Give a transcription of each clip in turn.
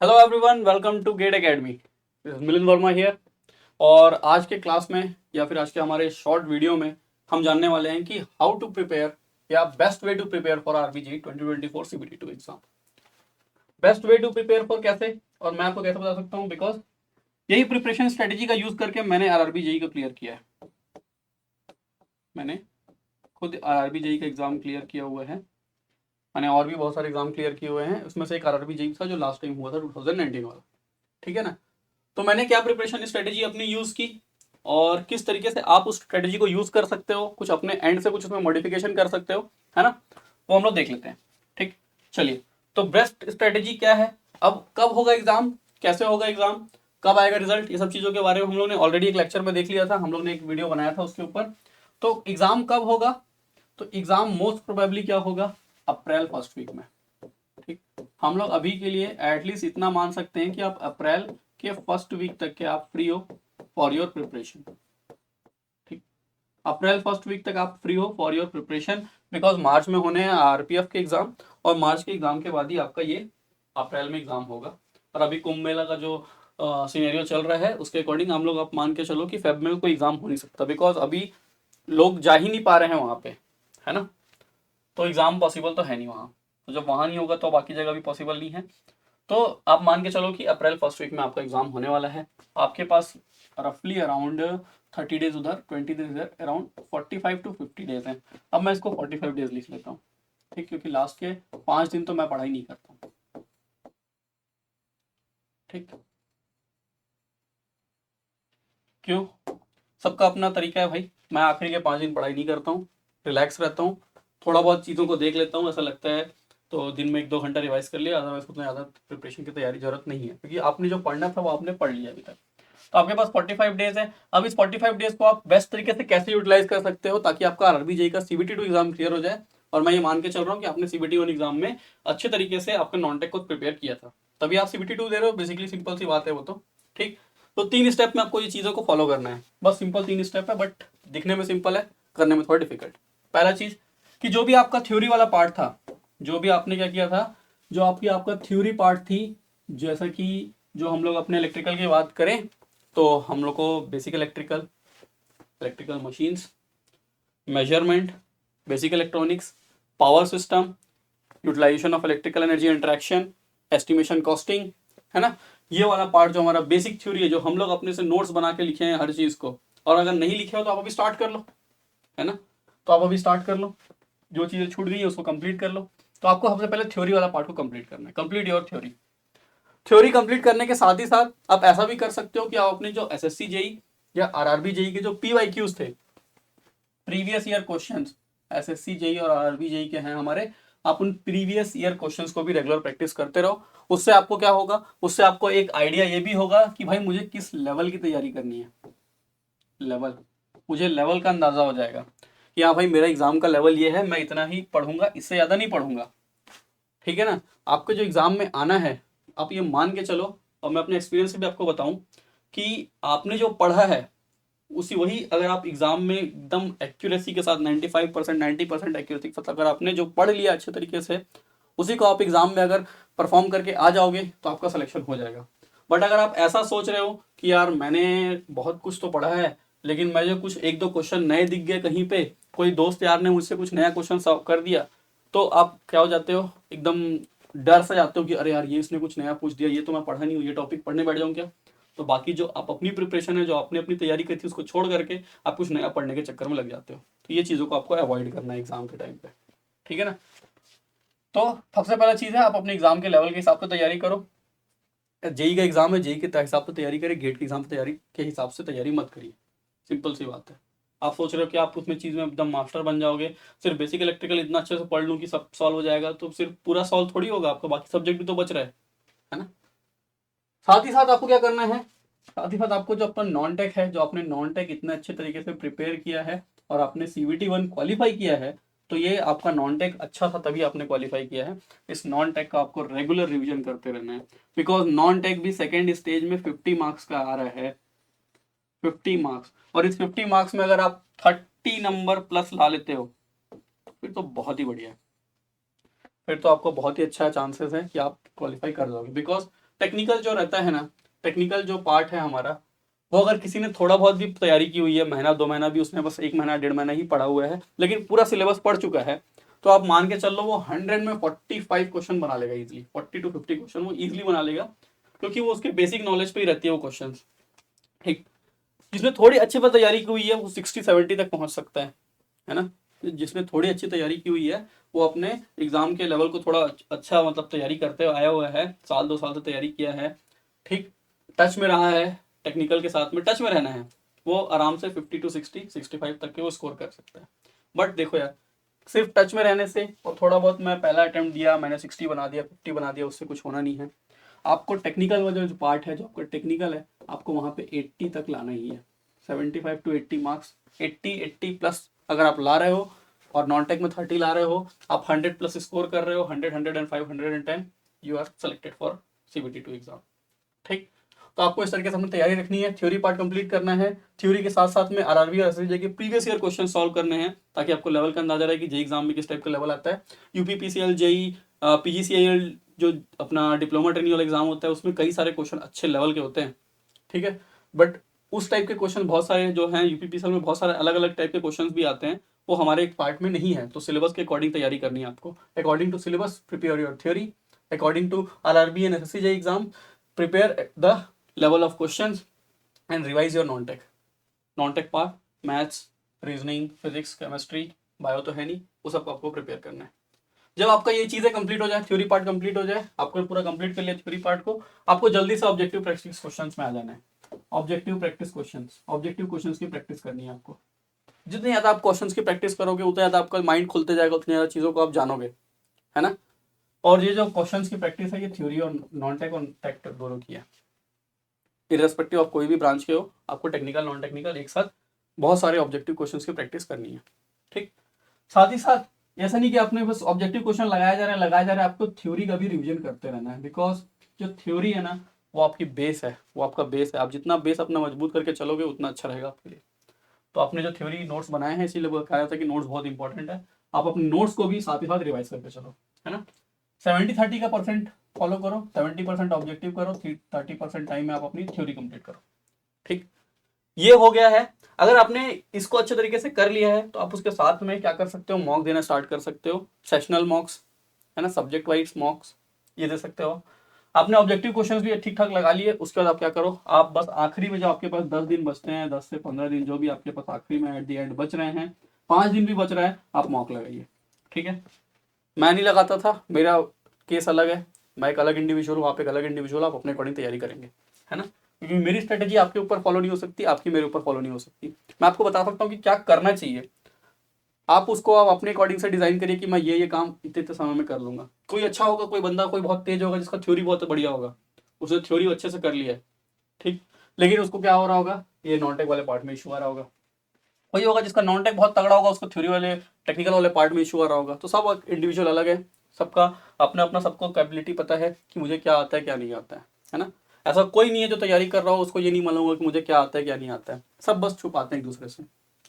Hello everyone, welcome to GATE academy. Milind Verma here. और आज के क्लास में या फिर आज के हमारे शॉर्ट वीडियो में हम जानने वाले हैं कि हाउ टू प्रिपेयर या best way to prepare for RBG 2024 CBT 2 exam. Best way to prepare for कैसे, और मैं आपको कैसे बता सकता हूँ, बिकॉज यही प्रिपरेशन स्ट्रेटेजी का यूज करके मैंने आरआरबी जेई को क्लियर किया है। मैंने खुद आरआरबी जेई का एग्जाम क्लियर किया हुआ है। मैंने और भी बहुत सारे एग्जाम क्लियर किए हुए हैं, उसमें से एक आरआरबी जेई था जो लास्ट टाइम हुआ था 2019 वाला। ठीक है ना। तो मैंने क्या प्रिपरेशन स्ट्रेटेजी अपनी यूज की और किस तरीके से आप उस स्ट्रेटेजी को यूज कर सकते हो, कुछ अपने एंड से कुछ उसमें मॉडिफिकेशन कर सकते हो, है ना। वो हम लोग देख लेते हैं। ठीक, चलिए। तो बेस्ट स्ट्रेटेजी क्या है, अब कब होगा एग्जाम, कैसे होगा एग्जाम, कब आएगा रिजल्ट, ये सब चीजों के बारे में हम लोग ने ऑलरेडी एक लेक्चर में देख लिया था। हम लोग ने एक वीडियो बनाया था उसके ऊपर। तो एग्जाम कब होगा, तो एग्जाम मोस्ट प्रोबेबली क्या होगा, अप्रैल फर्स्ट वीक में। ठीक, हम लोग अभी के लिए एटलीस्ट इतना मान सकते हैं कि आप अप्रैल के फर्स्ट वीक तक के आप फ्री हो फॉर योर प्रिपरेशन। ठीक, अप्रैल फर्स्ट वीक तक आप फ्री हो फॉर योर प्रिपरेशन, बिकॉज मार्च में होने हैं आरपीएफ के एग्जाम, और मार्च के एग्जाम के बाद ही आपका ये अप्रैल में एग्जाम होगा। और अभी कुंभ मेला का जो सिनेरियो चल रहा है उसके अकॉर्डिंग हम लोग आप मान के चलो कि फेब में कोई एग्जाम हो नहीं सकता, बिकॉज अभी लोग जा ही नहीं पा रहे हैं वहां पे, है ना। तो एग्जाम पॉसिबल तो है नहीं वहाँ। तो जब वहाँ नहीं होगा तो बाकी जगह भी पॉसिबल नहीं है। तो आप मान के चलो कि अप्रैल फर्स्ट वीक में आपका एग्जाम होने वाला है। आपके पास रफली अराउंड 30 डेज उधर, 20 डेज इधर, अराउंड 45 to 50 डेज हैं। अब मैं इसको 45 डेज लिख लेता हूँ। ठीक, क्योंकि लास्ट के 5 दिन तो मैं पढ़ाई नहीं करता हूँ। ठीक, क्यों, सबका अपना तरीका है भाई। मैं आखिरी के 5 दिन पढ़ाई नहीं करता हूँ, रिलैक्स रहता हूँ, थोड़ा बहुत चीज़ों को देख लेता हूँ, ऐसा लगता है तो दिन में 1-2 घंटा रिवाइज कर लिया, अदरवाइज उतना ज़्यादा प्रिपरेशन की तैयारी जरूरत नहीं है, क्योंकि आपने जो पढ़ना था वो आपने पढ़ लिया अभी तक। तो आपके पास 45 डेज है। अब इस 45 डेज को आप बेस्ट तरीके से कैसे यूटिलाइज कर सकते हो ताकि आपका आरआरबी जेई का सीबीटी 2 एग्जाम क्लियर हो जाए। और मैं ये मान के चल रहा हूँ कि आपने सीबीटी 1 एग्जाम में अच्छे तरीके से आपका नॉन टेक को प्रिपेयर किया था, तभी आप सीबीटी 2 दे रहे हो। बेसिकली सिंपल सी बात है वो तो। ठीक, तो 3 स्टेप में आपको ये चीज़ों को फॉलो करना है, बस सिंपल 3 स्टेप है, बट दिखने में सिंपल है, करने में थोड़ा डिफिकल्ट। पहला चीज़ कि जो भी आपका थ्योरी वाला पार्ट था, जो भी आपने क्या किया था, जो आपका थ्योरी पार्ट थी, जैसा कि जो हम लोग अपने इलेक्ट्रिकल की बात करें तो हम लोग को basic electrical, electrical machines, measurement, basic electronics, power system, utilisation of electrical energy interaction, estimation costing, है ना। ये वाला पार्ट जो हमारा बेसिक थ्योरी है, जो हम लोग अपने से नोट्स बना के लिखे हैं हर चीज को, और अगर नहीं लिखे हो तो आप अभी स्टार्ट कर लो, है ना। तो आप अभी स्टार्ट कर लो, जो चीजें छूट गई है उसको कंप्लीट कर लो। तो आपको सबसे पहले थ्योरी वाला पार्ट को कंप्लीट करना है, complete your theory. Theory complete करने के साथ ही साथ आप ऐसा भी कर सकते हो कि आप अपने जो एसएससी जेई या आरआरबी जेई के जो पीवाईक्यूज थे, previous year questions, SSC JE और आरआरबी जेई के हैं हमारे, आप उन प्रीवियस ईयर क्वेश्चंस को भी रेगुलर प्रैक्टिस करते रहो। उससे आपको क्या होगा, उससे आपको एक आइडिया ये भी होगा कि भाई मुझे किस लेवल की तैयारी करनी है। लेवल, मुझे लेवल का अंदाजा हो जाएगा कि हाँ भाई मेरा एग्जाम का लेवल ये है, मैं इतना ही पढ़ूंगा, इससे ज्यादा नहीं पढ़ूंगा। ठीक है ना। आपके जो एग्जाम में आना है, आप ये मान के चलो, और मैं अपने एक्सपीरियंस से भी आपको बताऊं कि आपने जो पढ़ा है उसी वही अगर आप एग्जाम में एकदम एक्यूरेसी के साथ 95% 90% एक्यूरेसी के साथ अगर आपने जो पढ़ लिया अच्छे तरीके से, उसी को आप एग्जाम में अगर परफॉर्म करके आ जाओगे तो आपका सिलेक्शन हो जाएगा। बट अगर आप ऐसा सोच रहे हो कि यार मैंने बहुत कुछ तो पढ़ा है, लेकिन मुझे कुछ 1-2 क्वेश्चन नए दिख गए कहीं पे, कोई दोस्त यार ने मुझसे कुछ नया क्वेश्चन सॉल्व कर दिया, तो आप क्या हो जाते हो, एकदम डर से जाते हो कि अरे यार ये इसने कुछ नया पूछ दिया, ये तो मैं पढ़ा नहीं हूँ, ये टॉपिक पढ़ने बैठ जाऊँ क्या। तो बाकी जो आप अपनी प्रिपरेशन है, जो आपने अपनी तैयारी की थी, उसको छोड़ करके आप कुछ नया पढ़ने के चक्कर में लग जाते हो। तो ये चीज़ों को आपको अवॉइड करना है एग्जाम के टाइम पे। ठीक है ना। तो सबसे पहला चीज़ है आप अपने एग्जाम के लेवल के हिसाब से तैयारी करो। जेई का एग्जाम है, जेई के हिसाब से तैयारी करें, गेट के एग्जाम की तैयारी के हिसाब से तैयारी मत करिए। सिंपल सी बात है। आप सोच रहे हो कि आप उसमें चीज़ में एकदम मास्टर बन जाओगे, सिर्फ बेसिक इलेक्ट्रिकल इतना अच्छे से पढ़ लूँ कि सब सॉल्व हो जाएगा, तो सिर्फ पूरा सॉल्व थोड़ी होगा, आपका बाकी सब्जेक्ट भी तो बच रहा है ना। साथ ही साथ आपको क्या करना है, साथ ही साथ आपको जो अपना नॉन टेक है, जो आपने नॉन टेक इतने अच्छे तरीके से प्रिपेयर किया है और आपने सीवीटी 1 क्वालिफाई किया है, तो ये आपका नॉन टेक अच्छा था तभी आपने क्वालिफाई किया है। इस नॉन टेक का आपको रेगुलर रिवीजन करते रहना है, बिकॉज नॉन टेक भी सेकेंड स्टेज में 50 मार्क्स का आ रहा है। 50 मार्क्स, और इस 50 मार्क्स में अगर आप 30 नंबर प्लस ला लेते हो फिर तो बहुत ही बढ़िया है। फिर तो आपको बहुत ही अच्छा चांसेस है कि आप क्वालिफाई कर जाओगे, बिकॉज टेक्निकल जो रहता है ना, टेक्निकल जो पार्ट है हमारा, वो अगर किसी ने थोड़ा बहुत भी तैयारी की हुई है, महीना 2 महीना भी उसने बस 1 महीना 1.5 महीना ही पढ़ा हुआ है, लेकिन पूरा सिलेबस पढ़ चुका है, तो आप मान के चल लो वो 100 में 45 क्वेश्चन बना लेगा इजीली, 40 to 50 क्वेश्चन वो इजीली बना लेगा, क्योंकि वो उसके बेसिक नॉलेज पे ही रहती है वो क्वेश्चन। ठीक, जिसने थोड़ी अच्छे पर तैयारी की हुई है वो 60-70 तक पहुंच सकता है ना। जिसने थोड़ी अच्छी तैयारी की हुई है वो अपने एग्जाम के लेवल को थोड़ा अच्छा मतलब तैयारी करते हुए आया हुआ है, 1-2 साल से तैयारी किया है, ठीक, टच में रहा है, टेक्निकल के साथ में टच में रहना है, वो आराम से 50 to 65 तक के वो स्कोर कर सकता है। बट देखो यार, सिर्फ टच में रहने से और थोड़ा बहुत मैं पहला अटेम्प्ट दिया मैंने 60 बना दिया 50 बना दिया उससे कुछ होना नहीं है। आपको टेक्निकल में जो पार्ट है, जो आपका टेक्निकल है, आपको वहाँ पे 80 तक लाना ही है, 75 to 80 मार्क्स, 80 प्लस अगर आप ला रहे हो और नॉन टेक में 30 ला रहे हो, आप 100 प्लस स्कोर कर रहे हो, 100, 105, 110, you are selected for CBT2 exam. ठीक, तो आपको इस तरीके से अपनी तैयारी रखनी है, थ्योरी पार्ट कंप्लीट करना है, थ्योरी के साथ साथ में आरआरबी और एसएससी के प्रीवियस ईयर क्वेश्चन सॉल्व करने हैं, ताकि आपको लेवल का अंदाजा रहे कि जेई एग्जाम में किस टाइप का लेवल आता है। यूपीपीसीएल, जेई, पीजीसीएल जो अपना डिप्लोमा ट्रेनिंग वाला एग्जाम होता है उसमें कई सारे क्वेश्चन अच्छे लेवल के होते हैं, ठीक है, बट उस टाइप के क्वेश्चन बहुत सारे जो हैं यूपीपीसीएल में, बहुत सारे अलग अलग टाइप के क्वेश्चन भी आते हैं, वो हमारे एक पार्ट में नहीं है, तो सिलेबस के अकॉर्डिंग तैयारी करनी है आपको, according to syllabus prepare your theory, according to RRB and SSC JE exam prepare the level of questions and revise your non-tech part, maths, reasoning, physics, chemistry, bio तो है नहीं, वो सब आपको प्रिपेयर करना है। जब आपका ये चीजें कंप्लीट हो जाए, थ्योरी पार्ट कंप्लीट हो जाए, आपको पूरा कंप्लीट कर लिया थ्योरी पार्ट को, आपको जल्दी से ऑब्जेक्टिव प्रैक्टिस क्वेश्चंस में आ जाना है। ऑब्जेक्टिव क्वेश्चंस की प्रैक्टिस करनी है आपको। जितनी ज्यादा आप क्वेश्चंस की प्रैक्टिस करोगे उतना ज्यादा आपका माइंड खुलते जाएगा, उतनी ज्यादा चीजों को आप जानोगे, है ना। और ये जो क्वेश्चंस की प्रैक्टिस है ये थ्योरी और नॉन टेक और टेक दोनों की है, इरेस्पेक्टिव ऑफ कोई भी ब्रांच के हो, आपको टेक्निकल नॉन टेक्निकल एक साथ बहुत सारे ऑब्जेक्टिव क्वेश्चंस की प्रैक्टिस करनी है। ठीक, साथ ही साथ ऐसा नहीं कि आपने बस ऑब्जेक्टिव क्वेश्चन लगाया जा रहा है, आपको थ्योरी का भी रिवीजन करते रहना है, बिकॉज जो थ्योरी है ना वो आपकी बेस है, वो आपका बेस है, आप जितना बेस अपना मजबूत करके चलोगे उतना अच्छा रहेगा आपके लिए। तो आपने जो थ्योरी नोट्स बनाए हैं इसीलिए बताया था कि नोट्स बहुत इंपॉर्टेंट है, आप अपने नोट्स को भी साथ ही साथ रिवाइज करके चलो, है ना। 70-30 का परसेंट फॉलो करो, 70% ऑब्जेक्टिव करो, 30% टाइम में आप अपनी थ्योरी कंप्लीट करो। ठीक, ये हो गया है। अगर आपने इसको अच्छे तरीके से कर लिया है तो आप उसके साथ में क्या कर सकते हो, मॉक देना स्टार्ट कर सकते हो, सेशनल मॉक्स, है ना, सब्जेक्ट वाइज मॉक्स ये दे सकते हो। आपने ऑब्जेक्टिव क्वेश्चंस भी ठीक ठाक लगा लिए, उसके बाद आप क्या करो, आप बस आखिरी में जो आपके पास 10 दिन बचते हैं, 10 से 15 दिन जो भी आपके पास आखिरी में एट द एंड बच रहे हैं, 5 दिन भी बच रहा है, आप मॉक लगाइए। ठीक है, मैं नहीं लगाता था, मेरा केस अलग है, मैं एक अलग इंडिविजुअल हूँ, आप एक अलग इंडिविजुअल, आप अपने अकॉर्डिंग तैयारी करेंगे, है ना, क्योंकि मेरी स्ट्रेटेजी आपके ऊपर फॉलो नहीं हो सकती, आपकी मेरे ऊपर फॉलो नहीं हो सकती। मैं आपको बता सकता हूँ कि क्या करना चाहिए, आप उसको आप अपने अकॉर्डिंग से डिजाइन करिए कि मैं ये काम इतने इतने समय में कर लूंगा। कोई अच्छा होगा, कोई बंदा कोई बहुत तेज होगा जिसका थ्योरी बहुत बढ़िया होगा, उसने थ्योरी अच्छे से कर लिया है, ठीक, लेकिन उसको क्या हो रहा होगा, ये नॉन टेक वाले पार्ट में इशू आ रहा होगा। कोई होगा जिसका नॉन टेक बहुत तगड़ा होगा, उसको थ्योरी वाले टेक्निकल वाले पार्ट में इशू आ रहा होगा। तो सब इंडिविजुअल अलग है, सबका अपना अपना सबको कैपेबिलिटी पता है कि मुझे क्या आता है क्या नहीं आता है ना। ऐसा कोई नहीं है जो तैयारी कर रहा हो उसको ये नहीं मालूम होगा कि मुझे क्या आता है क्या नहीं आता है, सब बस छुपाते हैं एक दूसरे से।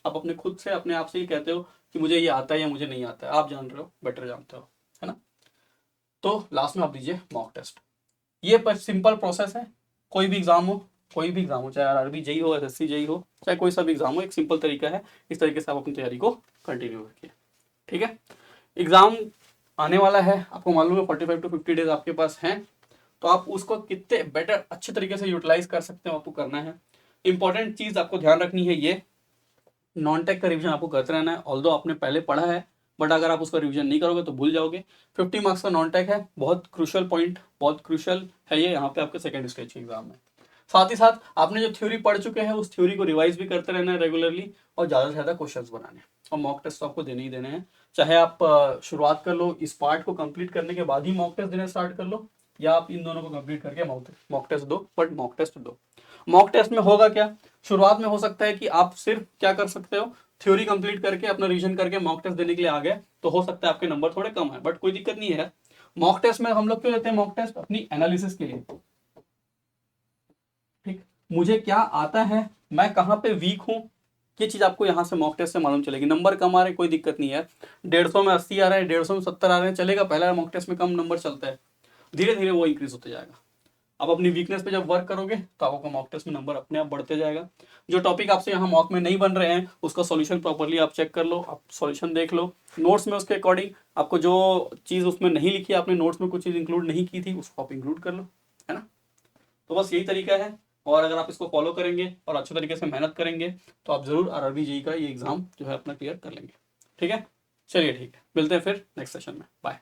आप अपने खुद से अपने आप से ही कहते हो कि मुझे ये आता है या मुझे नहीं आता है, आप जान रहे हो, बेटर जानते हो, है ना। तो लास्ट में आप दीजिए मॉक टेस्ट, ये सिंपल प्रोसेस है। कोई भी एग्जाम हो, कोई भी एग्जाम हो, चाहे आरआरबी जेई हो, एसएससी जेई हो, चाहे कोई सा भी एग्जाम हो, एक सिंपल तरीका है, इस तरीके से आप अपनी तैयारी को कंटिन्यू रखिए। ठीक है, एग्जाम आने वाला है, आपको मालूम है 45 to 50 डेज आपके पास हैं, तो आप उसको कितने बेटर अच्छे तरीके से यूटिलाइज कर सकते हो आपको करना है। इंपॉर्टेंट चीज आपको ध्यान रखनी है, ये नॉन टेक का रिवीजन आपको करते रहना है, ऑल्दो आपने पहले पढ़ा है, बट अगर आप उसका रिवीजन नहीं करोगे तो भूल जाओगे। 50 मार्क्स का नॉन टेक है, बहुत क्रूशियल पॉइंट, बहुत क्रूशियल है ये यहाँ पे आपके सेकंड स्टेज के एग्जाम में। साथ ही साथ आपने जो थ्योरी पढ़ चुके हैं उस थ्योरी को रिवाइज भी करते रहना है रेगुलरली, और ज़्यादा से ज़्यादा क्वेश्चंस बनाने और मॉक टेस्ट तो आपको देने ही देने हैं। चाहे आप शुरुआत कर लो, इस पार्ट को कंप्लीट करने के बाद ही मॉक टेस्ट देना स्टार्ट कर लो, या आप इन दोनों को कंप्लीट करके मॉक टेस्ट दो, बट मॉक टेस्ट दो। मॉक टेस्ट में होगा क्या, शुरुआत में हो सकता है कि आप सिर्फ क्या कर सकते हो, थ्योरी कंप्लीट करके अपना रिवीजन करके मॉक टेस्ट देने के लिए आ गए, तो हो सकता है आपके नंबर थोड़े कम है, बट कोई दिक्कत नहीं है। मॉक टेस्ट में हम लोग क्यों लेते हैं, मॉक टेस्ट अपनी एनालिसिस के लिए। ठीक, मुझे क्या आता है, मैं कहाँ पे वीक हूँ, ये चीज आपको यहाँ से मॉक टेस्ट से मालूम चलेगी। नंबर कम आ रहे हैं कोई दिक्कत नहीं है, 150 में 80 आ रहे हैं, 150 में 70 आ रहे हैं, चलेगा, पहला मॉक टेस्ट में कम नंबर चलता है, धीरे धीरे वो इंक्रीज होते जाएगा। आप अपनी वीकनेस पे जब वर्क करोगे तो आपका मॉक टेस्ट में नंबर अपने आप बढ़ते जाएगा। जो टॉपिक आपसे यहाँ मॉक में नहीं बन रहे हैं उसका सॉल्यूशन प्रॉपरली आप चेक कर लो, आप सॉल्यूशन देख लो, नोट्स में उसके अकॉर्डिंग आपको जो चीज़ उसमें नहीं लिखी, आपने नोट्स में कुछ चीज़ इंक्लूड नहीं की थी, उसको आप इंक्लूड कर लो, है ना। तो बस यही तरीका है, और अगर आप इसको फॉलो करेंगे और अच्छे तरीके से मेहनत करेंगे तो आप जरूर आरआरबी जेईई का ये एग्जाम जो है अपना क्लियर कर लेंगे। ठीक है, चलिए ठीक है, मिलते हैं फिर नेक्स्ट सेशन में, बाय।